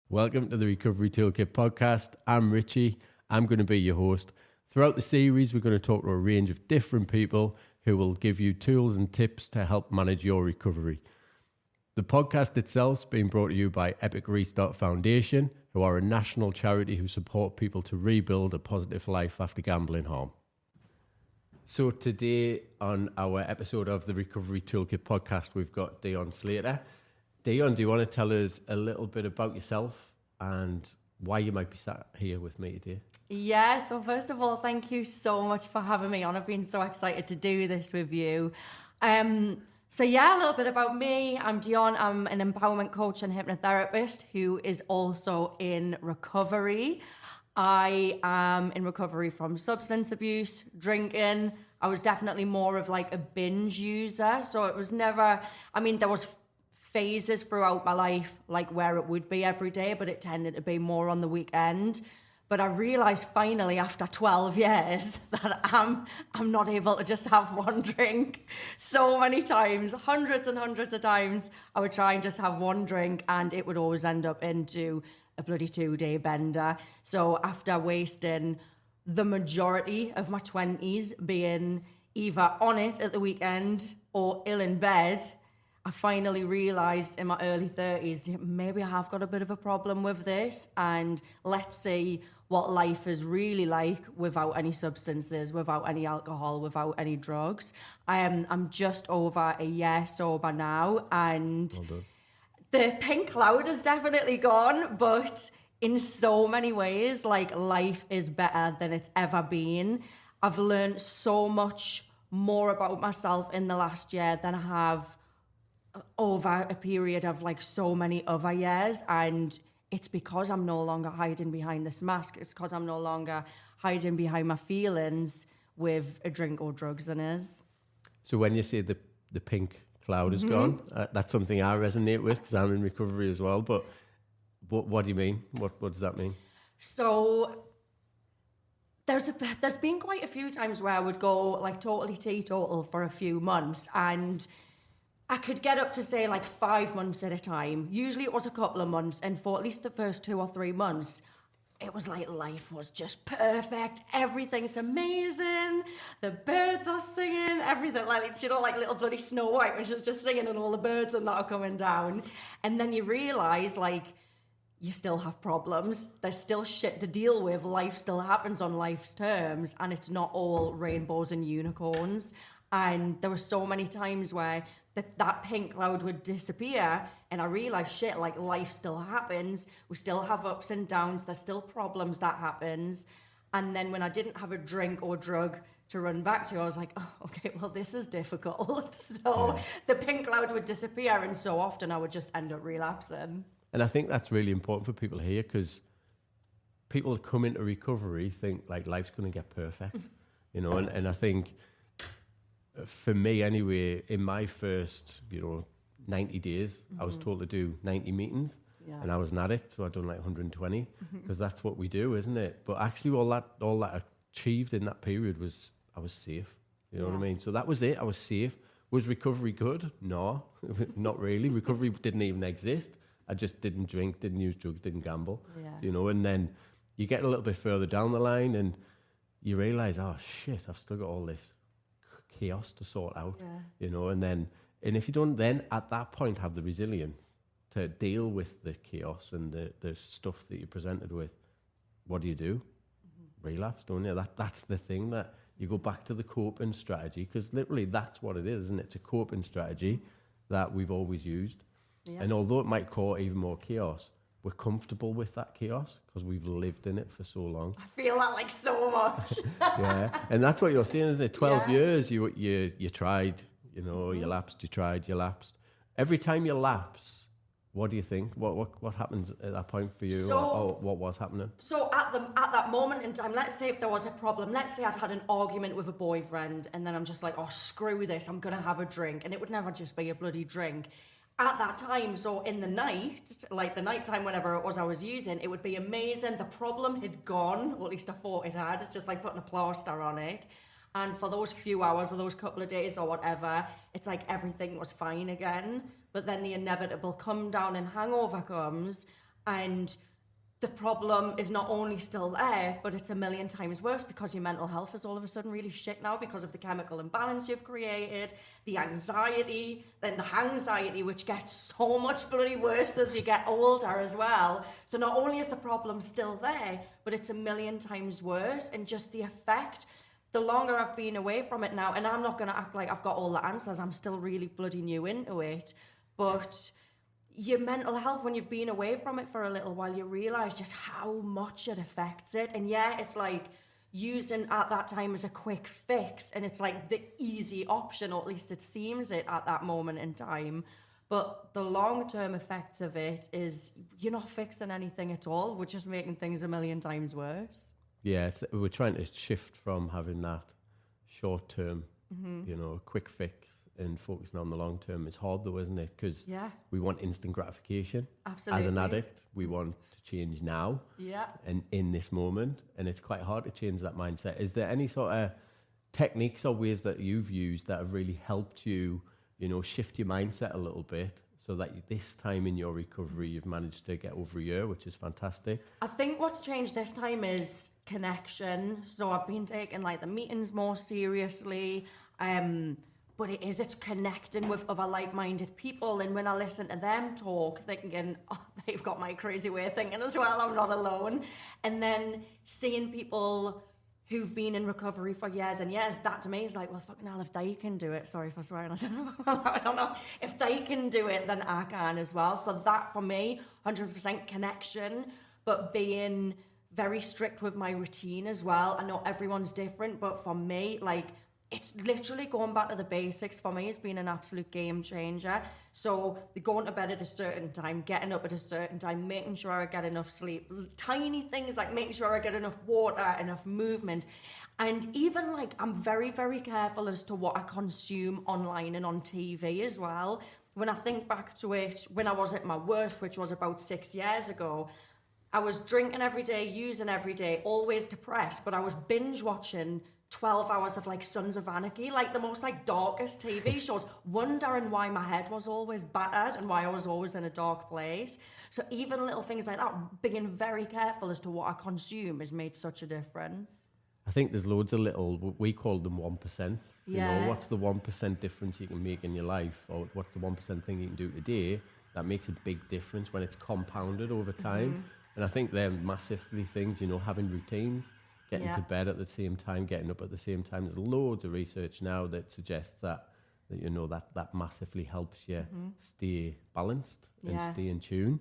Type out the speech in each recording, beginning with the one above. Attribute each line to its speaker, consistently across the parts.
Speaker 1: Welcome to the Recovery Toolkit podcast. I'm Richie. I'm going to be your host. Throughout the series, we're going to talk to a range of different people who will give you tools and tips to help manage your recovery. The podcast itself is being brought to you by Epic Restart Foundation, who are a national charity who support people to rebuild a positive life after gambling harm. So today on our episode of the Recovery Toolkit podcast, we've got Dionne Slater. Dionne, do you want to tell us a little bit about yourself and why you might be sat here with me today?
Speaker 2: Yeah, so first of all, thank you so much for having me on. I've been so excited to do this with you. A little bit about me. I'm Dionne. I'm an empowerment coach and hypnotherapist who is also in recovery. I am in recovery from substance abuse, drinking. I was definitely more of like a binge user. So it was never, there was phases throughout my life, like where it would be every day, but it tended to be more on the weekend. But I realized finally after 12 years that I'm not able to just have one drink. So many times, hundreds and hundreds of times, I would try and just have one drink and it would always end up into a bloody 2-day bender. So after wasting the majority of my 20s being either on it at the weekend or ill in bed, I finally realised in my early 30s, maybe I have got a bit of a problem with this, and let's see what life is really like without any substances, without any alcohol, without any drugs. I'm just over a year sober now, and the pink cloud is definitely gone, but in so many ways, like, life is better than it's ever been. I've learned so much more about myself in the last year than I have over a period of like so many other years, and it's because I'm no longer hiding behind this mask. It's because I'm no longer hiding behind my feelings with a drink or drugs in it.
Speaker 1: So when you say the pink cloud is gone, that's something I resonate with because I'm in recovery as well. But what do you mean? What does that mean?
Speaker 2: So there's been quite a few times where I would go like totally teetotal for a few months, and I could get up to say like 5 months at a time. Usually it was a couple of months, and for at least the first 2 or 3 months, it was like life was just perfect. Everything's amazing. The birds are singing, everything, like little bloody Snow White when she's just singing and all the birds and that are coming down. And then you realise like you still have problems. There's still shit to deal with. Life still happens on life's terms, and it's not all rainbows and unicorns. And there were so many times where that pink cloud would disappear, and I realized, shit, like, life still happens. We still have ups and downs. There's still problems that happens. And then when I didn't have a drink or drug to run back to, I was like, oh, okay, well, this is difficult. So the pink cloud would disappear, and so often I would just end up relapsing.
Speaker 1: And I think that's really important for people here, because people that come into recovery think like life's going to get perfect, and I think for me anyway, in my first, 90 days, I was told to do 90 meetings, and I was an addict, so I'd done like 120, because that's what we do, isn't it? But actually all that achieved in that period was I was safe, you know what I mean? So that was it, I was safe. Was recovery good? No, not really. Recovery didn't even exist. I just didn't drink, didn't use drugs, didn't gamble, and then you get a little bit further down the line and you realize, oh shit, I've still got all this chaos to sort out, and if you don't then at that point have the resilience to deal with the chaos and the stuff that you're presented with, what do? Relapse, don't you? That's the thing, that you go back to the coping strategy, because literally that's what it is, isn't it? It's a coping strategy that we've always used, and although it might cause even more chaos, we're comfortable with that chaos because we've lived in it for so long.
Speaker 2: I feel that like so much.
Speaker 1: Yeah, and that's what you're saying, isn't it? 12 years, you tried, you lapsed, you lapsed. Every time you lapse, what do you think? What happens at that point for you, or what was happening?
Speaker 2: So at that moment in time, let's say if there was a problem, let's say I'd had an argument with a boyfriend, and then I'm just like, oh, screw this, I'm gonna have a drink, and it would never just be a bloody drink. At that time, so in the night, like the nighttime, whenever it was I was using, it would be amazing. The problem had gone, or at least I thought it had. It's just like putting a plaster on it. And for those few hours or those couple of days or whatever, it's like everything was fine again. But then the inevitable come down and hangover comes, And the problem is not only still there, but it's a million times worse because your mental health is all of a sudden really shit now because of the chemical imbalance you've created, the anxiety, then the hangxiety, which gets so much bloody worse as you get older as well. So not only is the problem still there, but it's a million times worse. And just the effect, the longer I've been away from it now, and I'm not going to act like I've got all the answers, I'm still really bloody new into it, but your mental health, when you've been away from it for a little while, you realise just how much it affects it. And yeah, it's like using at that time as a quick fix, and it's like the easy option, or at least it seems it at that moment in time. But the long-term effects of it is you're not fixing anything at all. We're just making things a million times worse.
Speaker 1: Yeah, we're trying to shift from having that short-term, quick fix and focusing on the long term. It's hard though, isn't it? Because we want instant gratification.
Speaker 2: Absolutely.
Speaker 1: As an addict, we want to change now and in this moment. And it's quite hard to change that mindset. Is there any sort of techniques or ways that you've used that have really helped you, shift your mindset a little bit so that this time in your recovery, you've managed to get over a year, which is fantastic?
Speaker 2: I think what's changed this time is connection. So I've been taking like the meetings more seriously. But it's connecting with other like-minded people. And when I listen to them talk, thinking, oh, they've got my crazy way of thinking as well, I'm not alone. And then seeing people who've been in recovery for years and years, that to me is like, well, fucking hell, if they can do it, sorry for swearing, I don't know. If they can do it, then I can as well. So that for me, 100% connection, but being very strict with my routine as well. I know everyone's different, but for me, like, it's literally going back to the basics for me has been an absolute game changer. So going to bed at a certain time, getting up at a certain time, making sure I get enough sleep, tiny things like making sure I get enough water, enough movement. And even like I'm very, very careful as to what I consume online and on TV as well. When I think back to it, when I was at my worst, which was about 6 years ago, I was drinking every day, using every day, always depressed, but I was binge watching 12 hours of like Sons of Anarchy, like the most like darkest TV shows, wondering why my head was always battered and why I was always in a dark place. So even little things like that, being very careful as to what I consume has made such a difference.
Speaker 1: I think there's loads of little, we call them 1%. You know, what's the 1% difference you can make in your life, or what's the 1% thing you can do today that makes a big difference when it's compounded over time. And I think they're massively things, having routines, getting to bed at the same time, getting up at the same time. There's loads of research now that suggests that that massively helps you stay balanced and stay in tune.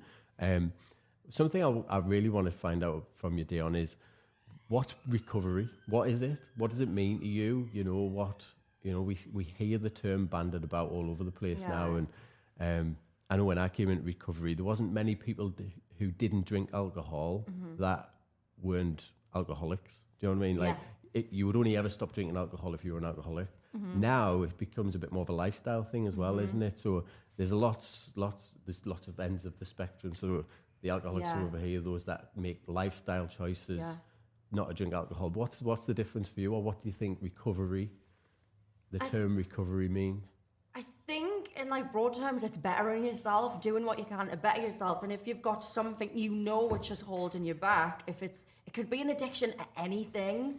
Speaker 1: Something I really want to find out from you, Dionne, is what's recovery? What is it? What does it mean to you? We hear the term bandied about all over the place now. And I know when I came into recovery, there wasn't many people who didn't drink alcohol that weren't alcoholics. Do you know what I mean? Like you would only ever stop drinking alcohol if you were an alcoholic. Now it becomes a bit more of a lifestyle thing as well, isn't it? So there's lots of ends of the spectrum. So the alcoholics are over here, those that make lifestyle choices not to drink alcohol. But what's the difference for you, or what do you think recovery, the term recovery means?
Speaker 2: I think in like broad terms, it's bettering yourself, doing what you can to better yourself. And if you've got something which is holding you back, it could be an addiction to anything.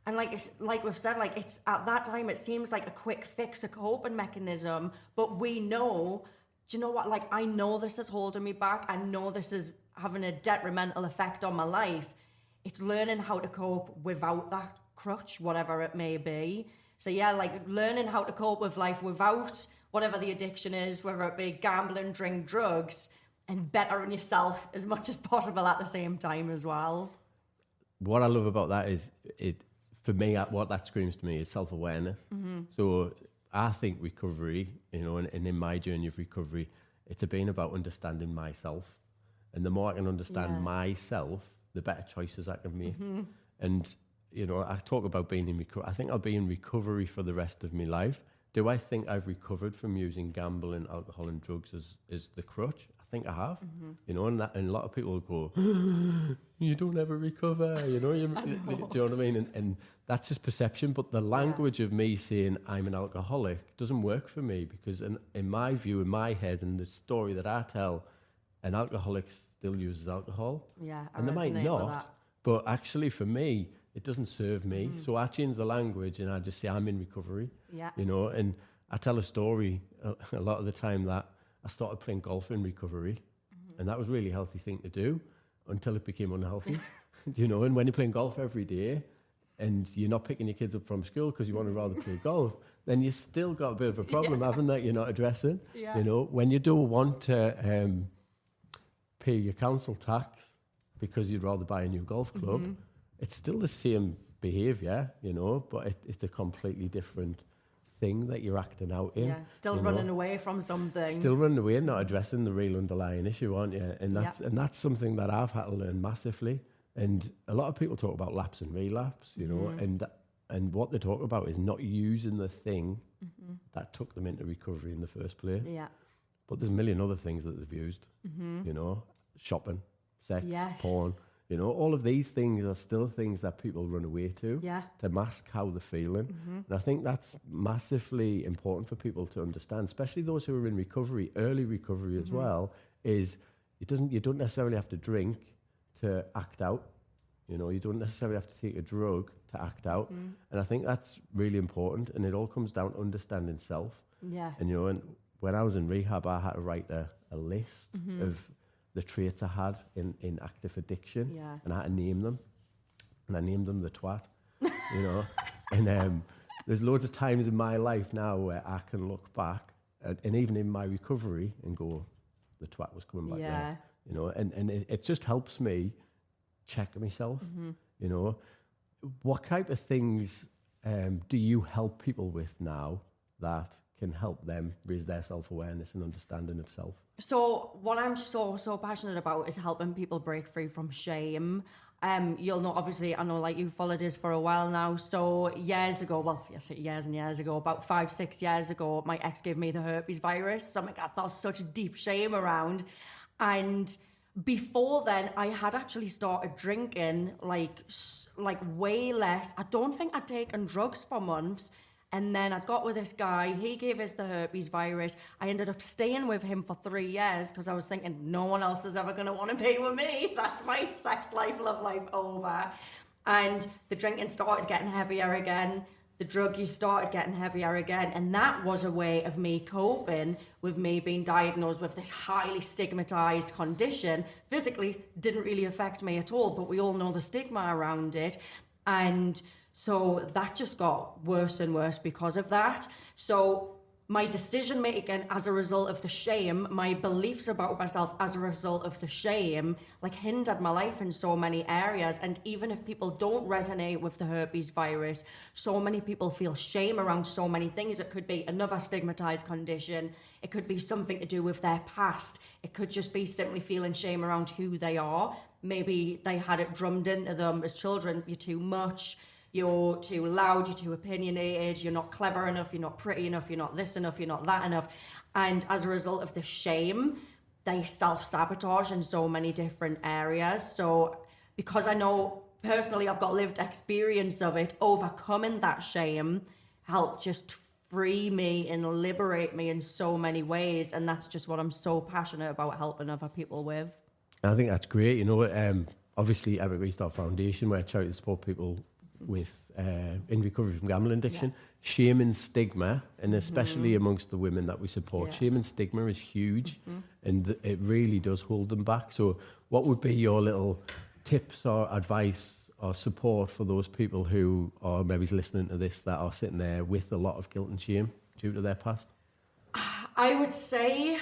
Speaker 2: And like we've said, like it's at that time, it seems like a quick fix, a coping mechanism. But we know, do you know what? Like I know this is holding me back. I know this is having a detrimental effect on my life. It's learning how to cope without that crutch, whatever it may be. So yeah, like learning how to cope with life without whatever the addiction is, whether it be gambling, drink, drugs, and bettering yourself as much as possible at the same time as well.
Speaker 1: What I love about that is for me, what that screams to me is self-awareness. So I think recovery, and in my journey of recovery, it's been about understanding myself. And the more I can understand myself, the better choices I can make. And I talk about being in recovery. I think I'll be in recovery for the rest of my life. Do I think I've recovered from using gambling, alcohol and drugs as the crutch? I think I have. And a lot of people go, you don't ever recover, do you know what I mean? And that's just perception. But the language of me saying I'm an alcoholic doesn't work for me, because in my view, in my head, and the story that I tell, an alcoholic still uses alcohol.
Speaker 2: Yeah, I
Speaker 1: And they might
Speaker 2: resonate with
Speaker 1: not,
Speaker 2: that.
Speaker 1: but actually for me, it doesn't serve me. So I change the language and I just say I'm in recovery,
Speaker 2: Yeah.
Speaker 1: you know, and I tell a story a lot of the time that I started playing golf in recovery, and that was a really healthy thing to do until it became unhealthy, you know, and when you're playing golf every day and you're not picking your kids up from school because you want to rather play golf, then you still got a bit of a problem, haven't that you're not addressing, you know, when you don't want to pay your council tax because you'd rather buy a new golf club, it's still the same behaviour, you know, but it's a completely different thing that you're acting out in.
Speaker 2: Yeah, still running away from something.
Speaker 1: Still running away and not addressing the real underlying issue, aren't you? And that's something that I've had to learn massively. And a lot of people talk about lapse and relapse, you know, and what they talk about is not using the thing that took them into recovery in the first place.
Speaker 2: Yeah.
Speaker 1: But there's a million other things that they've used, you know, shopping, sex, porn. You know, all of these things are still things that people run away to mask how they're feeling. And I think that's massively important for people to understand, especially those who are in recovery, early recovery as well, is you don't necessarily have to drink to act out. You know, you don't necessarily have to take a drug to act out. And I think that's really important. And it all comes down to understanding self.
Speaker 2: Yeah.
Speaker 1: And, you know, and when I was in rehab, I had to write a list of the traits I had in active addiction, and I had to name them, and I named them the twat, you know, and there's loads of times in my life now where I can look back, and even in my recovery, and go, the twat was coming back there, you know, and it just helps me check myself, you know. What type of things do you help people with now that can help them raise their self-awareness and understanding of self?
Speaker 2: So what I'm so passionate about is helping people break free from shame. You'll know, obviously, I know like you've followed us for a while now. So years ago, well, yes, years and years ago, about 5-6 years ago, my ex gave me the herpes virus. Something I felt such deep shame around. And before then, I had actually started drinking like way less. I don't think I'd taken drugs for months. And then I got with this guy, he gave us the herpes virus. I ended up staying with him for 3 years because I was thinking no one else is ever going to want to be with me. That's my sex life, love life over. And the drinking started getting heavier again. The drug use started getting heavier again. And that was a way of me coping with me being diagnosed with this highly stigmatized condition. Physically, didn't really affect me at all, but we all know the stigma around it. And so that just got worse and worse because of that. So my decision making as a result of the shame, my beliefs about myself as a result of the shame, like hindered my life in so many areas. And even if people don't resonate with the herpes virus, so many people feel shame around so many things. It could be another stigmatized condition. It could be something to do with their past. It could just be simply feeling shame around who they are. Maybe they had it drummed into them as children, you're too much. You're too loud, you're too opinionated, you're not clever enough, you're not pretty enough, you're not this enough, you're not that enough. And as a result of the shame, they self-sabotage in so many different areas. So because I know personally I've got lived experience of it, overcoming that shame helped just free me and liberate me in so many ways. And that's just what I'm so passionate about helping other people with.
Speaker 1: I think that's great. You know, obviously Epic Restart Foundation, where charity support people with in recovery from gambling addiction, shame and stigma, and especially amongst the women that we support, shame and stigma is huge, and it really does hold them back. So what would be your little tips or advice or support for those people who are maybe listening to this that are sitting there with a lot of guilt and shame due to their past?
Speaker 2: I would say,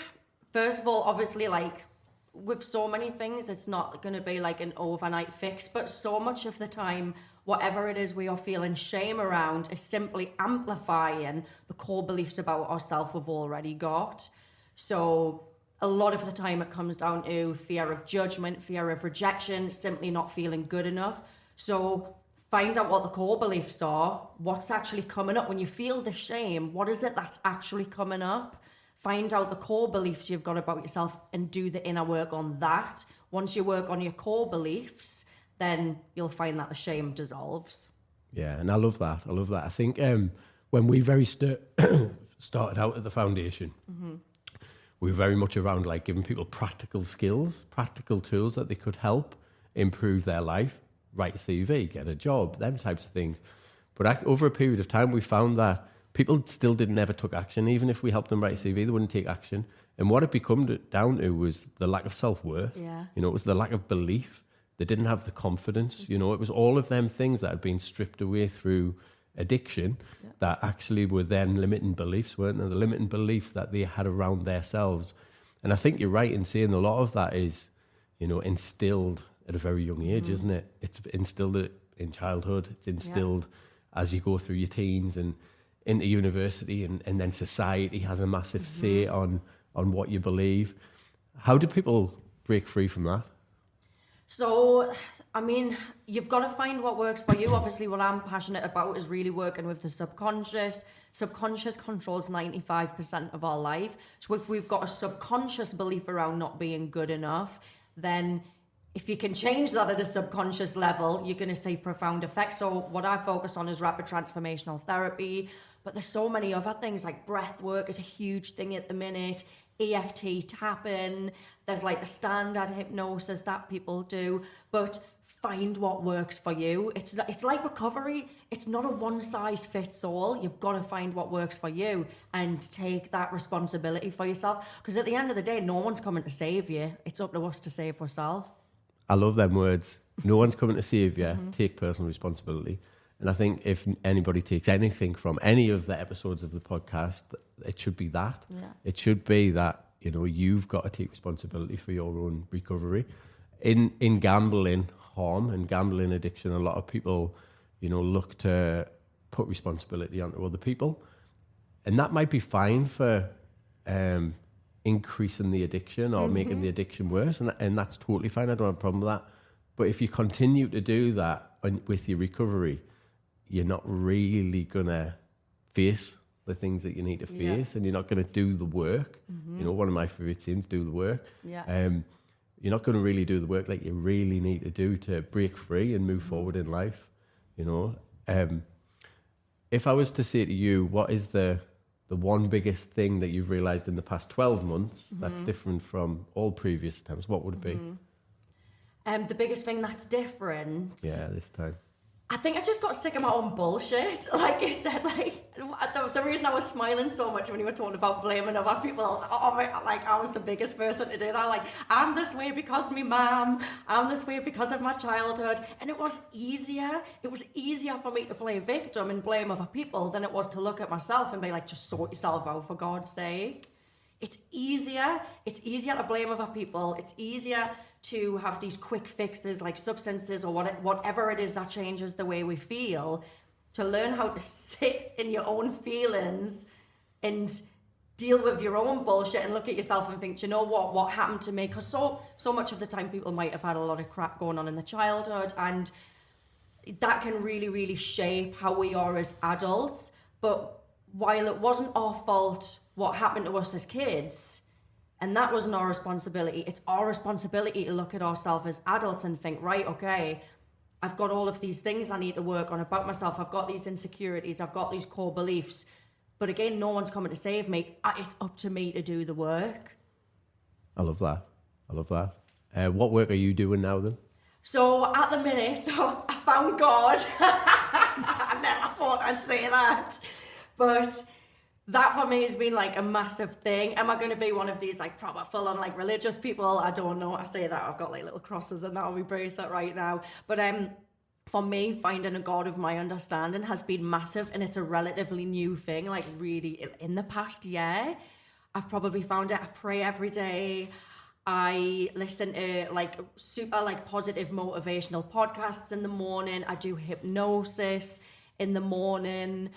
Speaker 2: first of all, obviously, like with so many things, it's not going to be like an overnight fix, but so much of the time, whatever it is we are feeling shame around is simply amplifying the core beliefs about ourselves we've already got. So a lot of the time it comes down to fear of judgment, fear of rejection, simply not feeling good enough. So find out what the core beliefs are, what's actually coming up. When you feel the shame, what is it that's actually coming up? Find out the core beliefs you've got about yourself and do the inner work on that. Once you work on your core beliefs, then you'll find that the shame dissolves.
Speaker 1: Yeah, and I love that. I think when we very started out at the foundation, we were very much around like giving people practical skills, practical tools that they could help improve their life, write a CV, get a job, them types of things. But over a period of time, we found that people still never took action. Even if we helped them write a CV, they wouldn't take action. And what it became down to was the lack of self-worth.
Speaker 2: Yeah.
Speaker 1: You know, it was the lack of belief. They didn't have the confidence. You know, it was all of them things that had been stripped away through addiction that actually were then limiting beliefs, weren't they? The limiting beliefs that they had around themselves. And I think you're right in saying a lot of that is, you know, instilled at a very young age, isn't it? It's instilled in childhood. It's instilled as you go through your teens and into university, and then society has a massive say on what you believe. How do people break free from that?
Speaker 2: So, I mean, you've got to find what works for you. Obviously, what I'm passionate about is really working with the subconscious. Subconscious controls 95% of our life. So if we've got a subconscious belief around not being good enough, then if you can change that at a subconscious level, you're going to see profound effects. So what I focus on is rapid transformational therapy, but there's so many other things, like breath work is a huge thing at the minute, EFT tapping, there's like the standard hypnosis that people do, but find what works for you. It's like recovery. It's not a one size fits all. You've got to find what works for you and take that responsibility for yourself. Because at the end of the day, no one's coming to save you. It's up to us to save ourselves.
Speaker 1: I love them words. No one's coming to save you. Take personal responsibility. And I think if anybody takes anything from any of the episodes of the podcast, it should be that.
Speaker 2: Yeah.
Speaker 1: It should be that, you know, you've got to take responsibility for your own recovery. In gambling harm and gambling addiction, a lot of people, you know, look to put responsibility onto other people. And that might be fine for increasing the addiction or making the addiction worse. And that's totally fine. I don't have a problem with that. But if you continue to do that with your recovery, you're not really going to face the things that you need to face, and you're not going to do the work. You know, one of my favorite scenes, do the work.
Speaker 2: Yeah.
Speaker 1: You're not going to really do the work like you really need to do to break free and move forward in life. You know, if I was to say to you, what is the one biggest thing that you've realized in the past 12 months that's different from all previous times, what would it be?
Speaker 2: The biggest thing that's different.
Speaker 1: Yeah, this time.
Speaker 2: I think I just got sick of my own bullshit. Like you said, like the reason I was smiling so much when you were talking about blaming other people, like I was the biggest person to do that. Like, I'm this way because me mum, I'm this way because of my childhood. And it was easier. It was easier for me to play victim and blame other people than it was to look at myself and be like, just sort yourself out for God's sake. It's easier. It's easier to blame other people. It's easier to have these quick fixes like substances or whatever it is that changes the way we feel, to learn how to sit in your own feelings and deal with your own bullshit and look at yourself and think, do you know what happened to me? Because so much of the time people might have had a lot of crap going on in the childhood, and that can really, really shape how we are as adults. But while it wasn't our fault what happened to us as kids, and that wasn't our responsibility, it's our responsibility to look at ourselves as adults and think, right, okay, I've got all of these things I need to work on about myself. I've got these insecurities. I've got these core beliefs. But again, no one's coming to save me. It's up to me to do the work.
Speaker 1: I love that. I love that. What work are you doing now then?
Speaker 2: So at the minute, I found God. I never thought I'd say that. But that for me has been like a massive thing. Am I going to be one of these like proper full on like religious people? I don't know. I say that, I've got like little crosses and that on my bracelet right now. But for me, finding a God of my understanding has been massive, and it's a relatively new thing. Like really in the past year, I've probably found it. I pray every day. I listen to like super like positive motivational podcasts in the morning. I do hypnosis in the morning.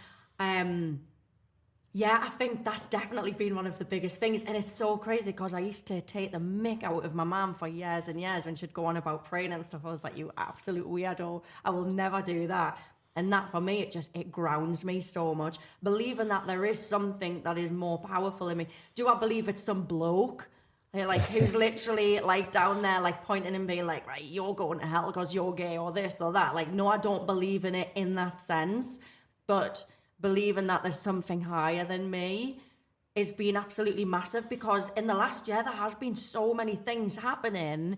Speaker 2: Yeah, I think that's definitely been one of the biggest things. And it's so crazy because I used to take the mick out of my mum for years and years when she'd go on about praying and stuff. I was like, you absolute weirdo. I will never do that. And that for me, it grounds me so much. Believing that there is something that is more powerful in me. Do I believe it's some bloke? Like who's literally like down there like pointing and being like, right, you're going to hell because you're gay or this or that. Like, no, I don't believe in it in that sense. But believing that there's something higher than me, is being absolutely massive, because in the last year there has been so many things happening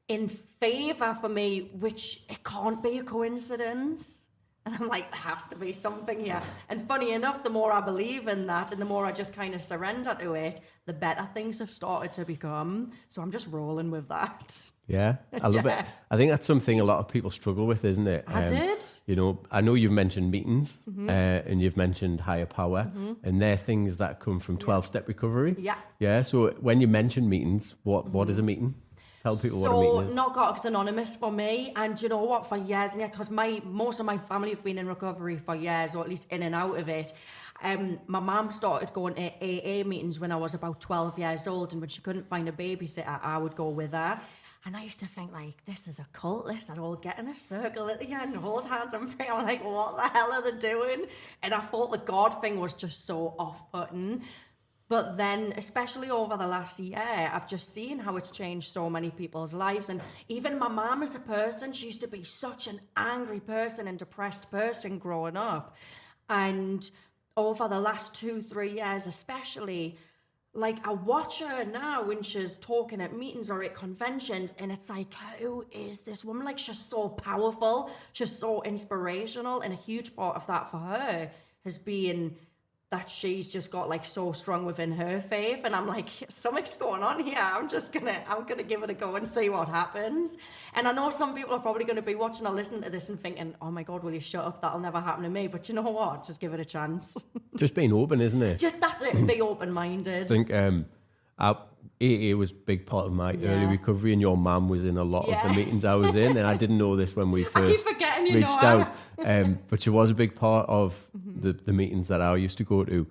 Speaker 2: in favour for me, which it can't be a coincidence. And I'm like, there has to be something here. And funny enough, the more I believe in that and the more I just kind of surrender to it, the better things have started to become. So I'm just rolling with that.
Speaker 1: Yeah, I love it. I think that's something a lot of people struggle with, isn't it?
Speaker 2: I did.
Speaker 1: You know, I know you've mentioned meetings and you've mentioned higher power, and they're things that come from 12-step recovery.
Speaker 2: Yeah.
Speaker 1: Yeah, so when you mention meetings, what is a meeting? Tell people what a meeting is.
Speaker 2: So, Narcotics Anonymous for me, and you know what, for years, and yeah, because most of my family have been in recovery for years, or at least in and out of it. My mum started going to AA meetings when I was about 12 years old, and when she couldn't find a babysitter, I would go with her. And I used to think, like, this is a cult, this. I'd all get in a circle at the end, hold hands and pray. I'm like, what the hell are they doing? And I thought the God thing was just so off-putting. But then, especially over the last year, I've just seen how it's changed so many people's lives. And even my mum as a person, she used to be such an angry person and depressed person growing up. And over the last 2-3 years especially, like, I watch her now when she's talking at meetings or at conventions, and it's like, who is this woman? Like, she's so powerful, she's so inspirational, and a huge part of that for her has been that she's just got, like, so strong within her faith. And I'm like, something's going on here. I'm gonna give it a go and see what happens. And I know some people are probably going to be watching or listening to this and thinking, oh my God, will you shut up? That'll never happen to me. But you know what? Just give it a chance.
Speaker 1: Just being open, isn't it?
Speaker 2: Just, that's it. Be open-minded.
Speaker 1: I think AA was a big part of my early recovery, and your mum was in a lot of the meetings I was in, and I didn't know this when we first reached out. But she was a big part of the meetings that I used to go to,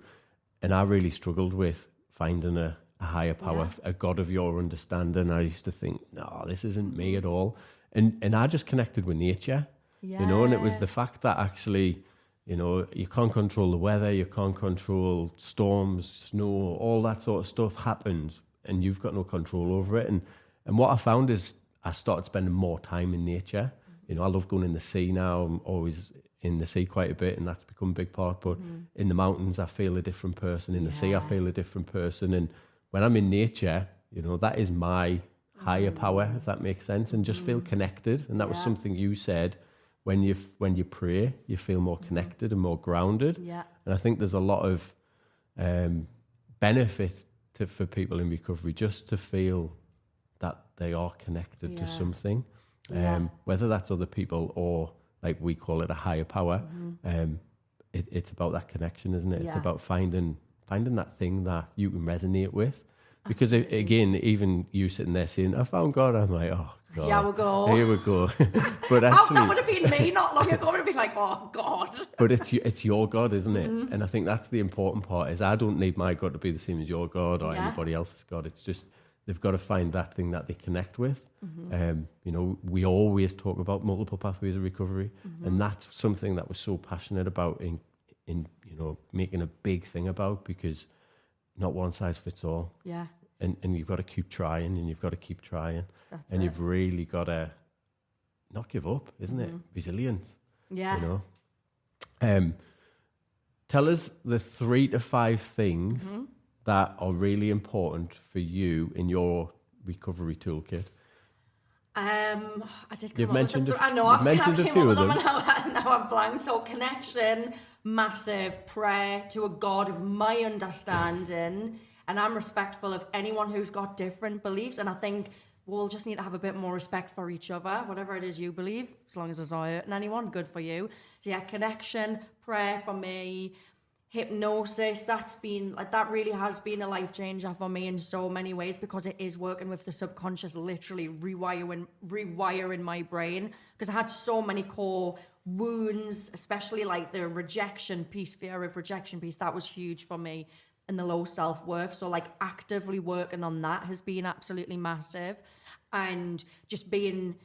Speaker 1: and I really struggled with finding a higher power, a God of your understanding. I used to think, no, this isn't me at all. And I just connected with nature, you know, and it was the fact that actually, you know, you can't control the weather, you can't control storms, snow, all that sort of stuff happens, and you've got no control over it. And what I found is I started spending more time in nature. You know, I love going in the sea now. I'm always in the sea quite a bit, and that's become a big part. But in the mountains, I feel a different person. In the sea, I feel a different person. And when I'm in nature, you know, that is my higher power, if that makes sense, and just feel connected. And that was something you said. When you pray, you feel more connected and more grounded. Yeah. And I think there's a lot of benefit for people in recovery just to feel that they are connected to something, whether that's other people or, like we call it, a higher power. It's about that connection, isn't it? It's about finding that thing that you can resonate with. Because again, even you sitting there saying, I found God, I'm like, oh God.
Speaker 2: Yeah, we'll go.
Speaker 1: Here we go. But actually,
Speaker 2: that would have been me not long ago. I would have been like, oh God.
Speaker 1: But it's your God, isn't it? And I think that's the important part, is I don't need my God to be the same as your God or anybody else's God. It's just, they've got to find that thing that they connect with. You know, we always talk about multiple pathways of recovery, and that's something that we're so passionate about in you know, making a big thing about, because not one size fits all. Yeah. And you've got to keep trying, and you've got to keep trying. And you've really got to not give up, isn't it? Resilience. Yeah. You know? Tell us the 3 to 5 things that are really important for you in your recovery toolkit.
Speaker 2: I did.
Speaker 1: You've mentioned
Speaker 2: I know. I've mentioned
Speaker 1: a few of them.
Speaker 2: Now I've blanked. So connection, massive. Prayer to a God of my understanding, and I'm respectful of anyone who's got different beliefs. And I think we'll just need to have a bit more respect for each other, whatever it is you believe, as long as it's not hurting anyone. Good for you. So yeah, connection, prayer for me. Hypnosis, that really has been a life changer for me in so many ways, because it is working with the subconscious, literally rewiring my brain, because I had so many core wounds, especially like the rejection piece, fear of rejection piece. That was huge for me, and the low self-worth. So like actively working on that has been absolutely massive, and just being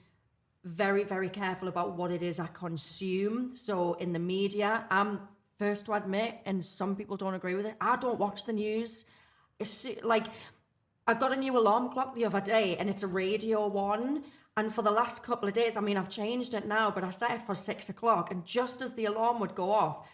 Speaker 2: very, very careful about what it is I consume. So in the media, I'm first to admit, and some people don't agree with it, I don't watch the news. It's like, I got a new alarm clock the other day, and it's a radio one. And for the last couple of days, I mean, I've changed it now, but I set it for 6 o'clock. And just as the alarm would go off,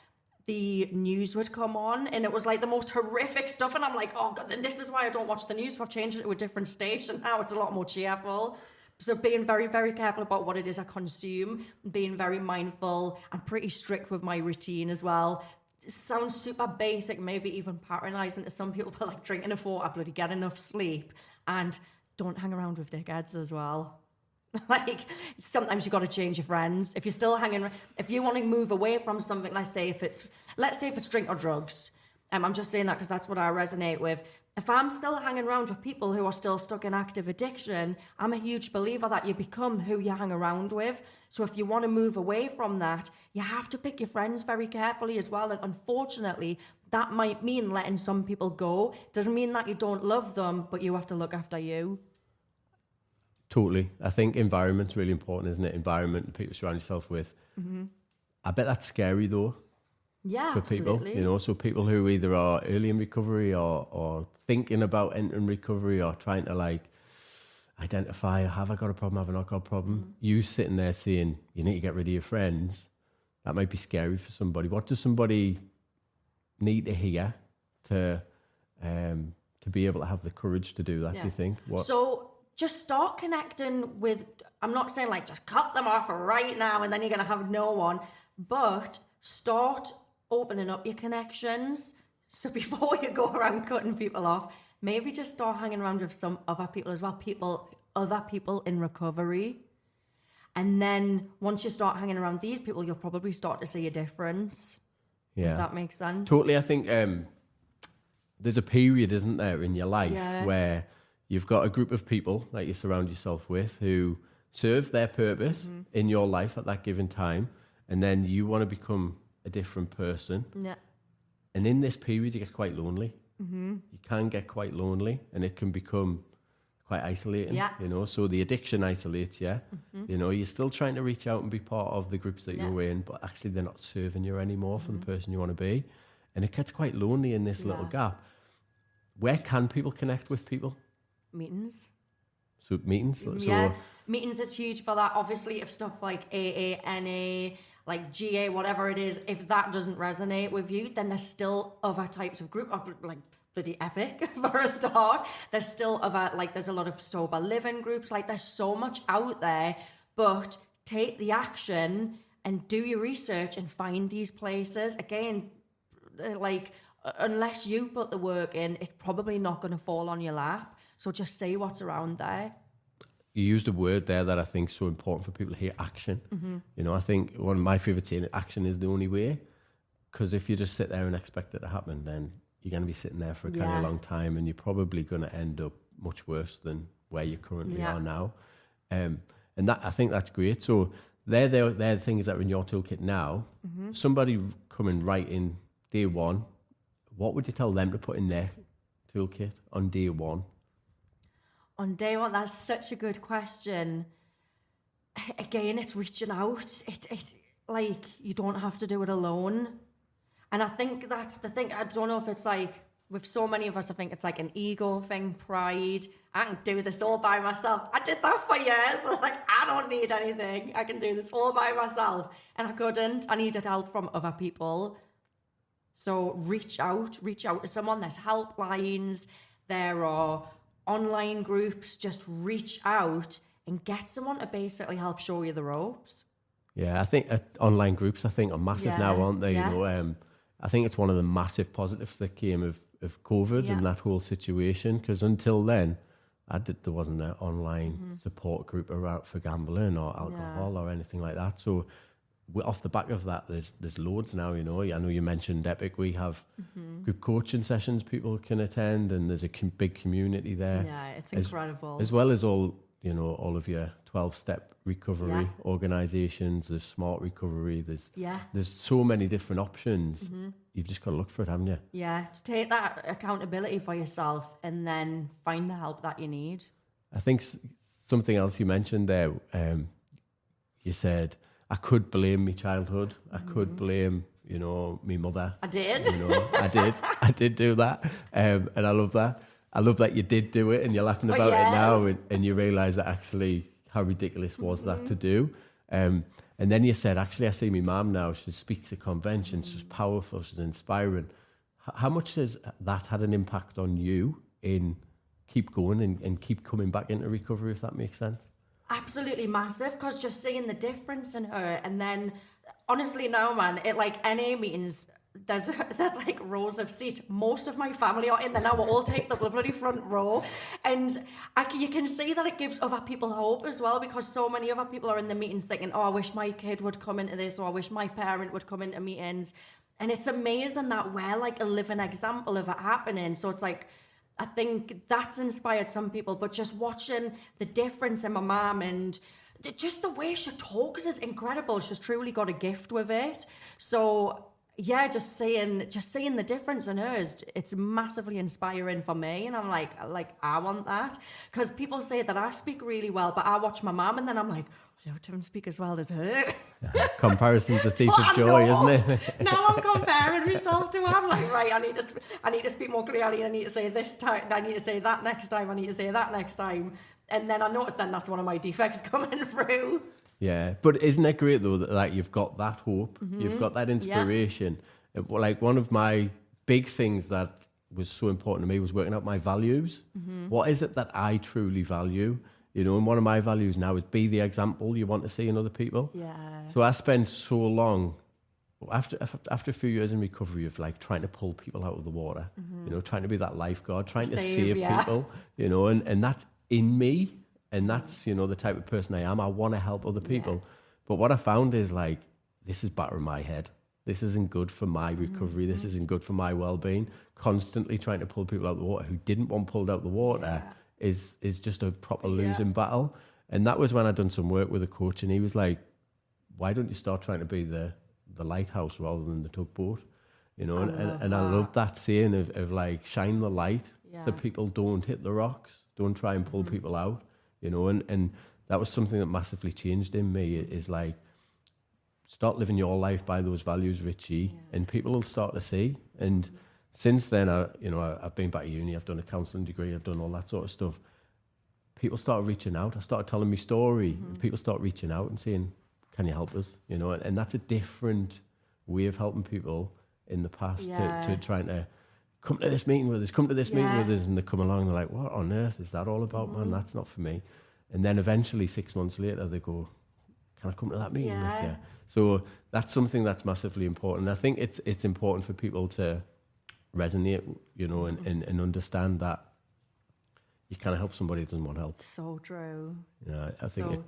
Speaker 2: the news would come on, and it was like the most horrific stuff, and I'm like, oh God, then this is why I don't watch the news. So I've changed it to a different station now. It's a lot more cheerful. So being very, very careful about what it is I consume, being very mindful and pretty strict with my routine as well. It sounds super basic, maybe even patronizing to some people, but like drinking a 4, I bloody get enough sleep, and don't hang around with dickheads as well. Like, sometimes you got to change your friends. If you're still hanging, if you want to move away from something, let's say if it's drink or drugs. I'm just saying that because that's what I resonate with. If I'm still hanging around with people who are still stuck in active addiction, I'm a huge believer that you become who you hang around with. So if you want to move away from that, you have to pick your friends very carefully as well. And unfortunately, that might mean letting some people go. Doesn't mean that you don't love them, but you have to look after you.
Speaker 1: Totally. I think environment's really important, isn't it? Environment and people surround yourself with. Mm-hmm. I bet that's scary though.
Speaker 2: Yeah,
Speaker 1: for
Speaker 2: absolutely.
Speaker 1: people, you know, so people who either are early in recovery or thinking about entering recovery or trying to like identify, have I got a problem, have I not got a problem? Mm-hmm. You sitting there saying you need to get rid of your friends, that might be scary for somebody. What does somebody need to hear to be able to have the courage to do that, do you think?
Speaker 2: So just start connecting with, I'm not saying like just cut them off right now and then you're going to have no one, but start opening up your connections. So before you go around cutting people off, maybe just start hanging around with some other people as well, other people in recovery. And then once you start hanging around these people, you'll probably start to see a difference. Yeah. If that makes sense.
Speaker 1: Totally. I think there's a period, isn't there, in your life where you've got a group of people that you surround yourself with who serve their purpose in your life at that given time. And then you want to become a different person. Yeah. And in this period, you get quite lonely. Mm-hmm. You can get quite lonely and it can become quite isolating, you know. So the addiction isolates you. Mm-hmm. You know, you're still trying to reach out and be part of the groups that you're in, but actually they're not serving you anymore for the person you want to be. And it gets quite lonely in this little gap. Where can people connect with people?
Speaker 2: Meetings.
Speaker 1: So meetings?
Speaker 2: Meetings is huge for that. Obviously, if stuff like AA, NA, like GA, whatever it is, if that doesn't resonate with you, then there's still other types of group, like bloody Epic for a start. There's still other, like there's a lot of sober living groups. Like there's so much out there, but take the action and do your research and find these places. Again, like unless you put the work in, it's probably not going to fall on your lap. So just see what's around there.
Speaker 1: You used a word there that I think is so important for people to hear, action. Mm-hmm. You know, I think one of my favourite saying, action is the only way. Because if you just sit there and expect it to happen, then you're going to be sitting there for a kind of long time and you're probably going to end up much worse than where you currently are now. And that, I think that's great. So they're the things that are in your toolkit now. Mm-hmm. Somebody coming right in day one, what would you tell them to put in their toolkit on day one?
Speaker 2: On day one, that's such a good question. Again, it's reaching out. It like, you don't have to do it alone. And I think that's the thing. I don't know if it's like, with so many of us, I think it's like an ego thing, pride. I can do this all by myself. I did that for years. Like, I don't need anything. I can do this all by myself. And I couldn't. I needed help from other people. So reach out to someone. There's helplines. There are online groups. Just reach out and get someone to basically help show you the ropes.
Speaker 1: Yeah, I think online groups, I think, are massive now, aren't they?
Speaker 2: Yeah.
Speaker 1: You know, I think it's one of the massive positives that came of COVID and that whole situation, because until then, there wasn't an online support group around for gambling or alcohol or anything like that. So off the back of that, there's loads now, you know. I know you mentioned Epic. We have group coaching sessions people can attend, and there's a big community there.
Speaker 2: Yeah, it's incredible.
Speaker 1: As well as all of your 12-step recovery organisations. There's smart recovery. There's so many different options. You've just got to look for it, haven't you? Yeah,
Speaker 2: to take that accountability for yourself and then find the help that you need.
Speaker 1: I think something else you mentioned there, you said, I could blame my childhood. I could blame, my mother.
Speaker 2: I did.
Speaker 1: I did do that. And I love that. I love that you did do it and you're laughing about it now and you realise that actually how ridiculous was that to do. And then you said, actually, I see my mum now. She speaks at conventions. She's powerful. She's inspiring. How much has that had an impact on you in keep going and keep coming back into recovery, if that makes sense?
Speaker 2: Absolutely massive, because just seeing the difference in her, and then honestly now, man, it like NA meetings, there's like rows of seats. Most of my family are in there now. We'll all take the bloody front row, and you can see that it gives other people hope as well, because so many other people are in the meetings thinking, oh, I wish my kid would come into this, or I wish my parent would come into meetings. And it's amazing that we're like a living example of it happening. So it's like, I think that's inspired some people, but just watching the difference in my mum and just the way she talks is incredible. She's truly got a gift with it. So yeah, just seeing the difference in hers, it's massively inspiring for me. And I'm like I want that, because people say that I speak really well, but I watch my mum and then I'm like, I don't speak as well as her.
Speaker 1: Comparison's the thief of joy, isn't it?
Speaker 2: Now I'm comparing myself to her. I'm like, right, I need to speak more clearly. I need to say this time. I need to say that next time. I need to say that next time. And then I noticed then that's one of my defects coming through.
Speaker 1: Yeah, but isn't it great though that like you've got that hope, you've got that inspiration. Yeah. Like one of my big things that was so important to me was working out my values. What is it that I truly value? You know, and one of my values now is be the example you want to see in other people.
Speaker 2: Yeah.
Speaker 1: So I spent so long, after a few years in recovery, of like trying to pull people out of the water, you know, trying to be that lifeguard, trying to save people, you know, and that's in me. And that's, you know, the type of person I am. I want to help other people. Yeah. But what I found is like, this is battering my head. This isn't good for my recovery. This isn't good for my well-being. Constantly trying to pull people out of the water who didn't want pulled out of the water is just a proper losing battle. And that was when I'd done some work with a coach, and he was like, why don't you start trying to be the lighthouse rather than the tugboat? You know, and I love that saying of like, shine the light so people don't hit the rocks, don't try and pull people out, you know, and that was something that massively changed in me, is like, start living your life by those values, Richie, and people will start to see. And since then, I've been back to uni, I've done a counselling degree, I've done all that sort of stuff. People started reaching out. I started telling my story. And people start reaching out and saying, can you help us? You know, and that's a different way of helping people in the past to trying to come to this meeting with us, meeting with us. And they come along and they're like, what on earth is that all about, man? That's not for me. And then eventually 6 months later, they go, can I come to that meeting with you? So that's something that's massively important. I think it's important for people to resonate, you know, and understand that you can't help somebody who doesn't want help.
Speaker 2: So true.
Speaker 1: Yeah, I think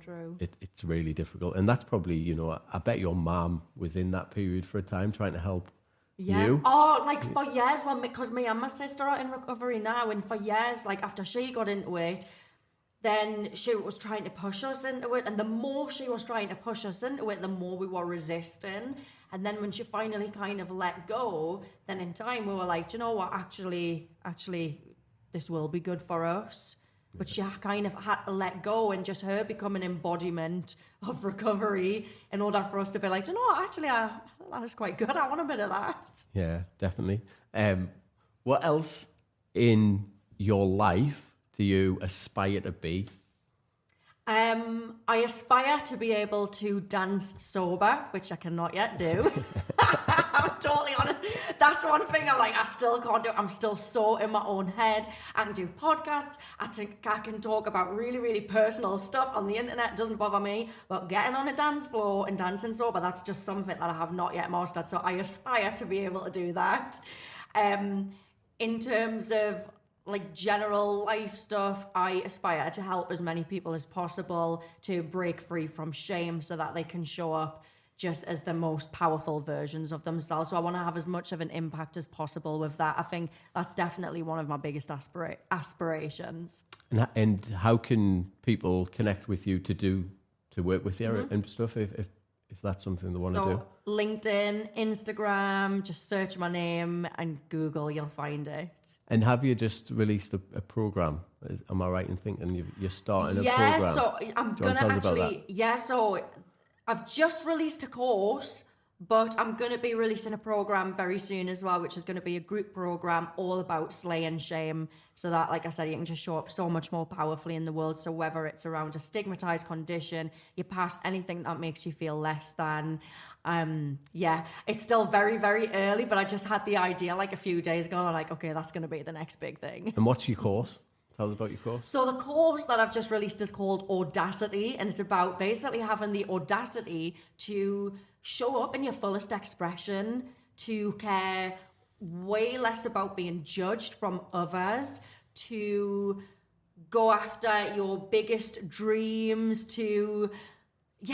Speaker 1: it's really difficult. And that's probably, you know, I bet your mom was in that period for a time trying to help you.
Speaker 2: Oh, like for years, well, because me and my sister are in recovery now, and for years, like after she got into it, then she was trying to push us into it, and the more she was trying to push us into it, the more we were resisting. And then when she finally kind of let go, then in time we were like, do you know what, actually, this will be good for us. But she kind of had to let go, and just her become an embodiment of recovery in order for us to be like, do you know what, actually, that was quite good. I want a bit of that.
Speaker 1: Yeah, definitely. What else in your life do you aspire to be?
Speaker 2: I aspire to be able to dance sober, which I cannot yet do. I'm totally honest. That's one thing I'm like, I still can't do. I'm still so in my own head. I can do podcasts. I can talk about really, really personal stuff on the internet. It doesn't bother me. But getting on a dance floor and dancing sober, that's just something that I have not yet mastered. So I aspire to be able to do that. In terms of like general life stuff, I aspire to help as many people as possible to break free from shame so that they can show up just as the most powerful versions of themselves. So I want to have as much of an impact as possible with that. I think that's definitely one of my biggest aspirations.
Speaker 1: And how can people connect with you to work with you and stuff if that's something they want to do?
Speaker 2: LinkedIn, Instagram, just search my name and Google, you'll find it.
Speaker 1: And have you just released a program? Am I right in thinking you're starting a program?
Speaker 2: Yeah, so I'm going to actually... Yeah, so I've just released a course, But I'm going to be releasing a program very soon as well, which is going to be a group program all about slaying shame. So that, like I said, you can just show up so much more powerfully in the world. So whether it's around a stigmatized condition, your past, anything that makes you feel less than, it's still very, very early, but I just had the idea like a few days ago. I'm like, okay, that's going to be the next big thing.
Speaker 1: And what's your course? Tell us about your course.
Speaker 2: So the course that I've just released is called Audacity, and it's about basically having the audacity to show up in your fullest expression, to care way less about being judged from others, to go after your biggest dreams, to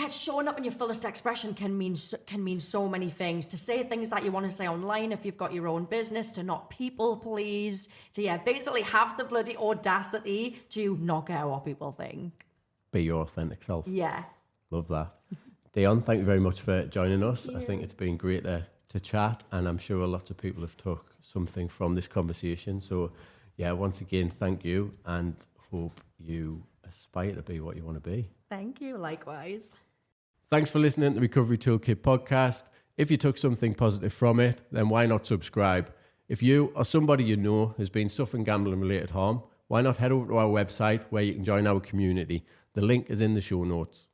Speaker 2: showing up in your fullest expression can mean so many things. To say things that you want to say online if you've got your own business, to not people please, to basically have the bloody audacity to not care what people think.
Speaker 1: Be your authentic self.
Speaker 2: Yeah.
Speaker 1: Love that. Dionne, thank you very much for joining us. I think it's been great to chat, and I'm sure lots of people have took something from this conversation. So, once again, thank you, and hope you aspire to be what you want to be.
Speaker 2: Thank you, likewise.
Speaker 1: Thanks for listening to the Recovery Toolkit podcast. If you took something positive from it, then why not subscribe? If you or somebody you know has been suffering gambling-related harm, why not head over to our website where you can join our community? The link is in the show notes.